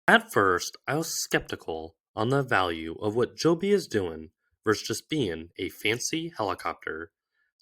At first, I was skeptical on the value of what Joby is doing versus just being a fancy helicopter.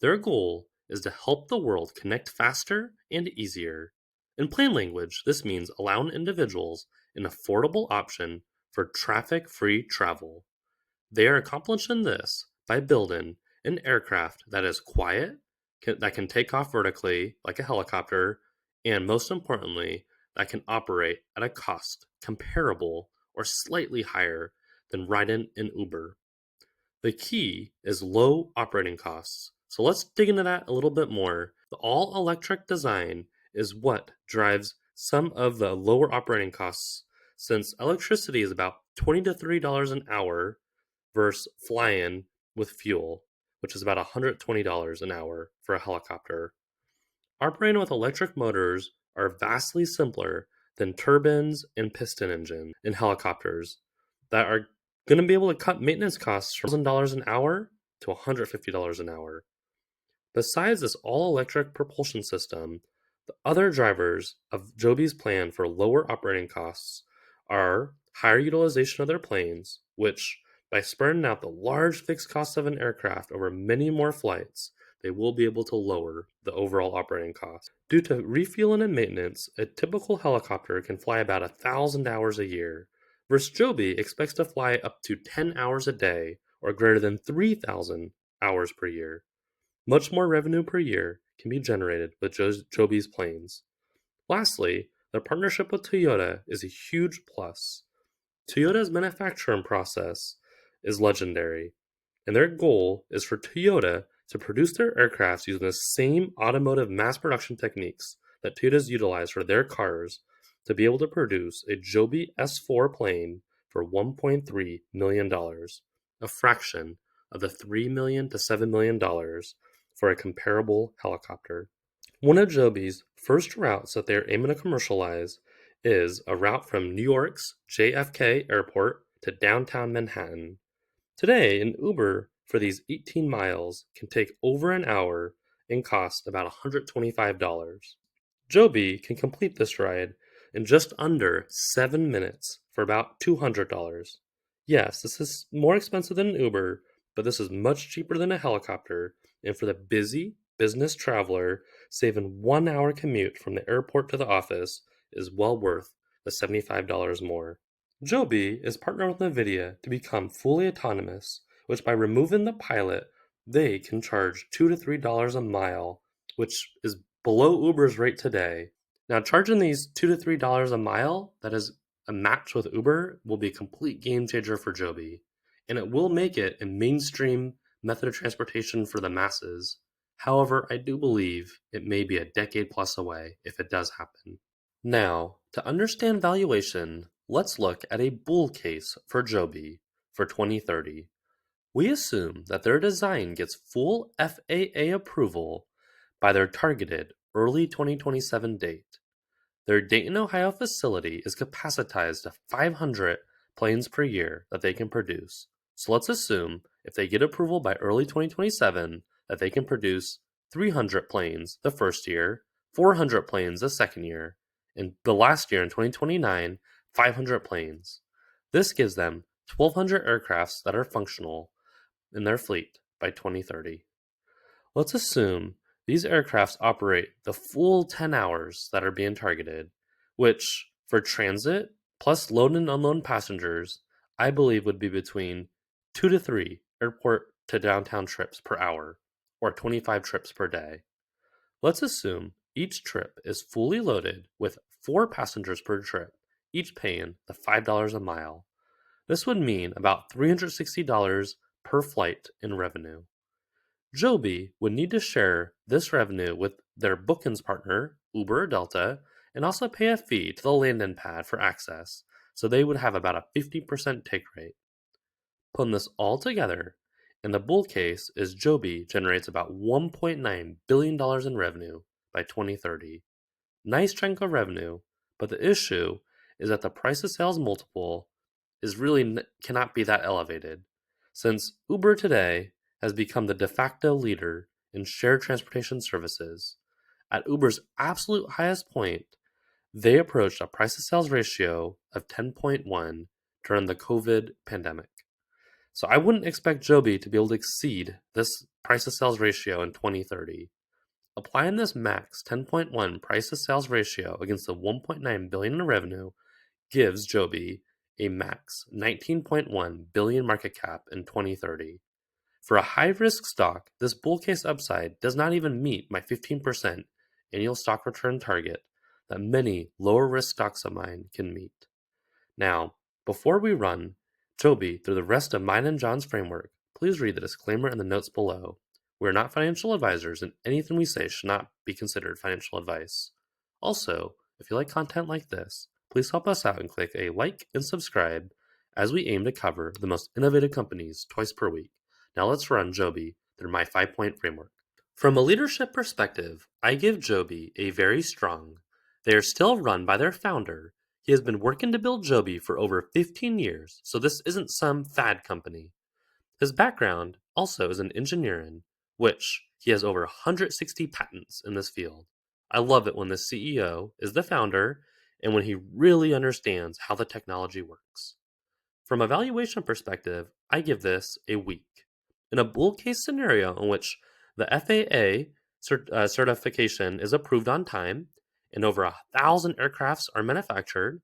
Their goal is to help the world connect faster and easier. In plain language, this means allowing individuals an affordable option for traffic free travel. They are accomplishing this by building an aircraft that is quiet, that can take off vertically like a helicopter, and most importantly, that can operate at a cost comparable or slightly higher than riding an Uber. The key is low operating costs. So let's dig into that a little bit more. The all electric design is what drives some of the lower operating costs, since electricity is about $20 to $30 an hour versus flying with fuel, which is about $120 an hour for a helicopter. Operating with electric motors are vastly simpler than turbines and piston engines in helicopters that are going to be able to cut maintenance costs from $1,000 an hour to $150 an hour. Besides this all electric propulsion system, the other drivers of Joby's plan for lower operating costs are higher utilization of their planes, which, by spreading out the large fixed costs of an aircraft over many more flights, they will be able to lower the overall operating cost. Due to refueling and maintenance, a typical helicopter can fly about 1,000 hours a year, versus Joby expects to fly up to 10 hours a day or greater than 3,000 hours per year. Much more revenue per year can be generated with Joby's planes. Lastly, their partnership with Toyota is a huge plus. Toyota's manufacturing process is legendary, and their goal is for Toyota to produce their aircrafts using the same automotive mass production techniques that Toyota's utilize for their cars to be able to produce a Joby S4 plane for $1.3 million, a fraction of the $3 million to $7 million for a comparable helicopter. One of Joby's first routes that they are aiming to commercialize is a route from New York's JFK Airport to downtown Manhattan. Today, an Uber for these 18 miles can take over an hour and cost about $125. Joby can complete this ride in just under 7 minutes for about $200. Yes, this is more expensive than an Uber, but this is much cheaper than a helicopter, and for the busy business traveler, saving 1 hour commute from the airport to the office is well worth the $75 more. Joby is partnered with NVIDIA to become fully autonomous, which by removing the pilot, they can charge $2 to $3 a mile, which is below Uber's rate today. Now, charging these $2 to $3 a mile, that is a match with Uber, will be a complete game changer for Joby, and it will make it a mainstream method of transportation for the masses. However, I do believe it may be a decade plus away if it does happen. Now, to understand valuation, let's look at a bull case for Joby for 2030. We assume that their design gets full FAA approval by their targeted early 2027 date. Their Dayton, Ohio facility is capacitized to 500 planes per year that they can produce. So let's assume if they get approval by early 2027 that they can produce 300 planes the first year, 400 planes the second year, and the last year in 2029, 500 planes. This gives them 1,200 aircrafts that are functional in their fleet by 2030. Let's assume these aircrafts operate the full 10 hours that are being targeted, which for transit plus load and unload passengers, I believe would be between 2 to 3 airport to downtown trips per hour, or 25 trips per day. Let's assume each trip is fully loaded with 4 passengers per trip, each paying the $5 a mile. This would mean about $360 per flight in revenue. Joby would need to share this revenue with their bookings partner, Uber or Delta, and also pay a fee to the landing pad for access, so they would have about a 50% take rate. Putting this all together, in the bull case is Joby generates about $1.9 billion in revenue by 2030. Nice chunk of revenue, but the issue is that the price to sales multiple is really cannot be that elevated, since Uber today has become the de facto leader in shared transportation services. At Uber's absolute highest point, They approached a price to sales ratio of 10.1 during the COVID pandemic. So I wouldn't expect Joby to be able to exceed this price to sales ratio in 2030. Applying this max 10.1 price to sales ratio against the 1.9 billion in revenue gives Joby a max 19.1 billion market cap in 2030. For a high-risk stock, this bull case upside does not even meet my 15% annual stock return target that many lower-risk stocks of mine can meet. Now, before we run Joby through the rest of mine and John's framework, please read the disclaimer in the notes below. We are not financial advisors, and anything we say should not be considered financial advice. Also, if you like content like this, please help us out and click a like and subscribe as we aim to cover the most innovative companies twice per week. Now let's run Joby through my 5-point framework. From a leadership perspective, I give Joby a very strong. They are still run by their founder. He has been working to build Joby for over 15 years, so this isn't some fad company. His background also is in engineering, which he has over 160 patents in this field. I love it when the CEO is the founder and when he really understands how the technology works. From a valuation perspective, I give this a week. In a bull case scenario in which the FAA certification is approved on time and over 1,000 aircrafts are manufactured,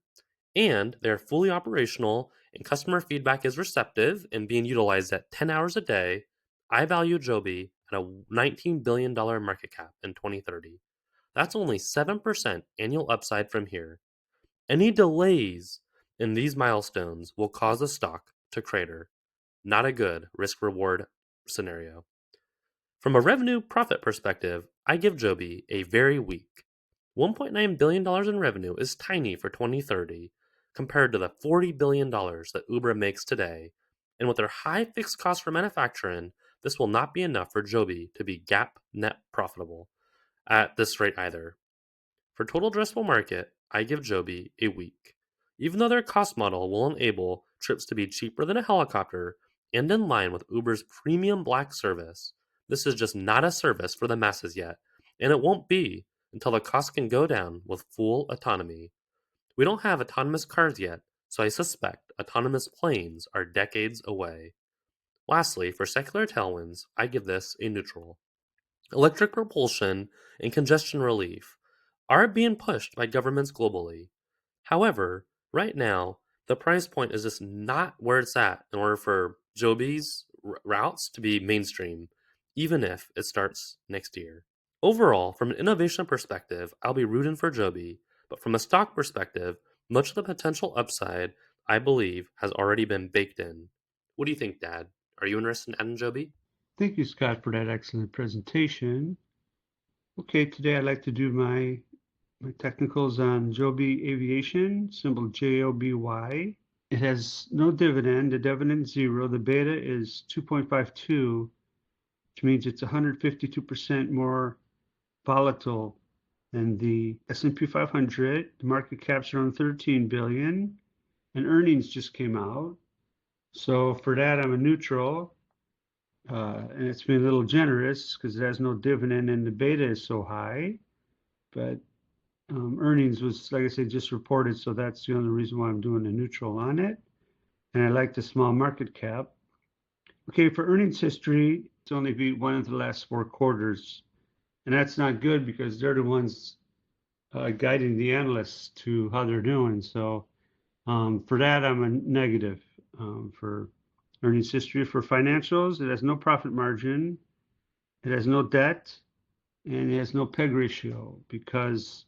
and they're fully operational and customer feedback is receptive and being utilized at 10 hours a day, I value Joby at a $19 billion market cap in 2030. That's only 7% annual upside from here. Any delays in these milestones will cause the stock to crater. Not a good risk reward scenario. From a revenue profit perspective, I give Joby a very weak. $1.9 billion in revenue is tiny for 2030 compared to the $40 billion that Uber makes today. And with their high fixed costs for manufacturing, this will not be enough for Joby to be GAAP net profitable at this rate either. For total addressable market, I give Joby a week. Even though their cost model will enable trips to be cheaper than a helicopter and in line with Uber's premium black service, this is just not a service for the masses yet, and it won't be until the cost can go down with full autonomy. We don't have autonomous cars yet, so I suspect autonomous planes are decades away. Lastly, for secular tailwinds, I give this a neutral. Electric propulsion and congestion relief are being pushed by governments globally. However, right now, the price point is just not where it's at in order for Joby's routes to be mainstream, even if it starts next year. Overall, from an innovation perspective, I'll be rooting for Joby, but from a stock perspective, much of the potential upside, I believe, has already been baked in. What do you think, Dad? Are you interested in adding Joby? Thank you, Scott, for that excellent presentation. Okay, today I'd like to do my technicals on Joby Aviation, symbol JOBY. It has no dividend. The dividend is zero. The beta is 2.52, which means it's 152% more volatile than the S&P 500. The market cap's around 13 billion, and earnings just came out. So for that, I'm a neutral. And it's been a little generous because it has no dividend and the beta is so high. But earnings was, like I said, just reported, so that's the only reason why I'm doing a neutral on it. And I like the small market cap. Okay, for earnings history, it's only beat one of the last 4 quarters. And that's not good because they're the ones guiding the analysts to how they're doing. So for that, I'm a negative for earnings history. For financials, it has no profit margin, it has no debt, and it has no PEG ratio because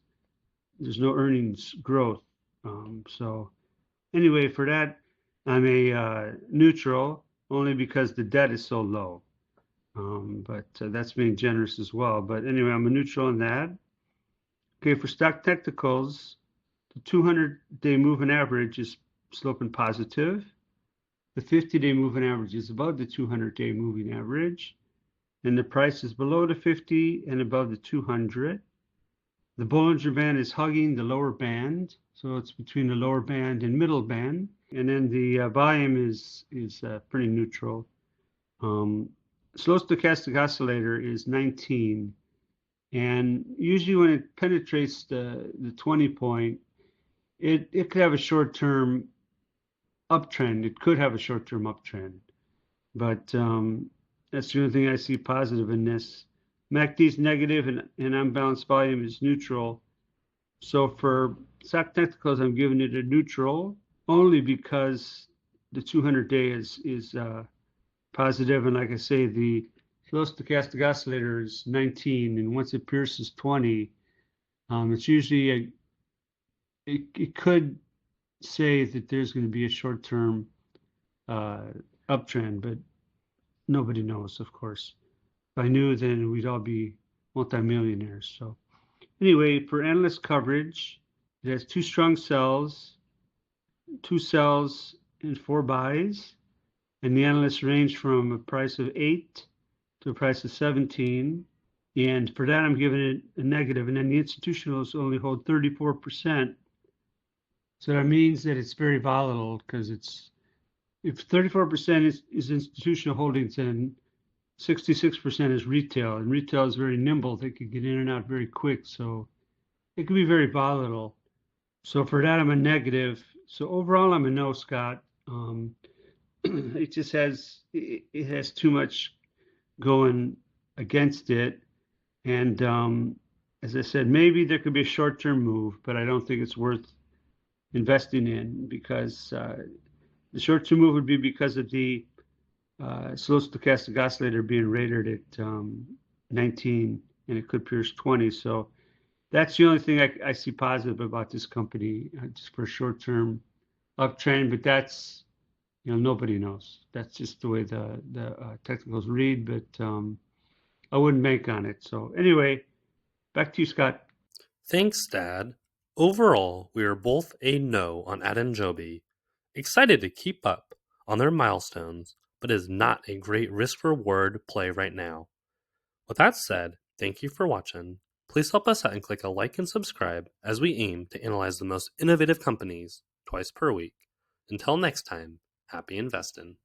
there's no earnings growth. So anyway, for that, I'm a neutral only because the debt is so low. But that's being generous as well. But anyway, I'm a neutral on that. Okay, for stock technicals, the 200-day moving average is sloping positive. The 50-day moving average is above the 200-day moving average. And the price is below the 50 and above the 200. The Bollinger Band is hugging the lower band, so it's between the lower band and middle band. And then the volume is pretty neutral. Slow stochastic oscillator is 19, And usually when it penetrates the 20 point, it could have a short-term uptrend. It could have a short-term uptrend. But that's the only thing I see positive in this. MACD is negative and unbalanced volume is neutral. So for stock technicals, I'm giving it a neutral only because the 200-day is positive. And like I say, the slow stochastic oscillator is 19. And once it pierces 20, it's usually it could say that there's going to be a short-term uptrend, but nobody knows, of course. If I knew, then we'd all be multimillionaires. So anyway, for analyst coverage, it has two strong sells, two sells, and four buys. And the analysts range from a price of 8 to a price of 17. And for that, I'm giving it a negative. And then the institutionals only hold 34%. So that means that it's very volatile because if 34% is institutional holdings, then 66% is retail, and retail is very nimble. They could get in and out very quick, so it could be very volatile. So for that, I'm a negative. So overall, I'm a no, Scott. It just has too much going against it, and as I said, maybe there could be a short-term move, but I don't think it's worth investing in because the short-term move would be because of the slow stochastic oscillator being rated at 19 and it could pierce 20. So that's the only thing I see positive about this company, just for a short-term uptrend. But that's, nobody knows. That's just the way the technicals read. But I wouldn't bank on it. So anyway, back to you, Scott. Thanks, Dad. Overall, we are both a no on Ad and Joby. Excited to keep up on their milestones, but is not a great risk-reward play right now. With that said, thank you for watching. Please help us out and click a like and subscribe as we aim to analyze the most innovative companies twice per week. Until next time, happy investing.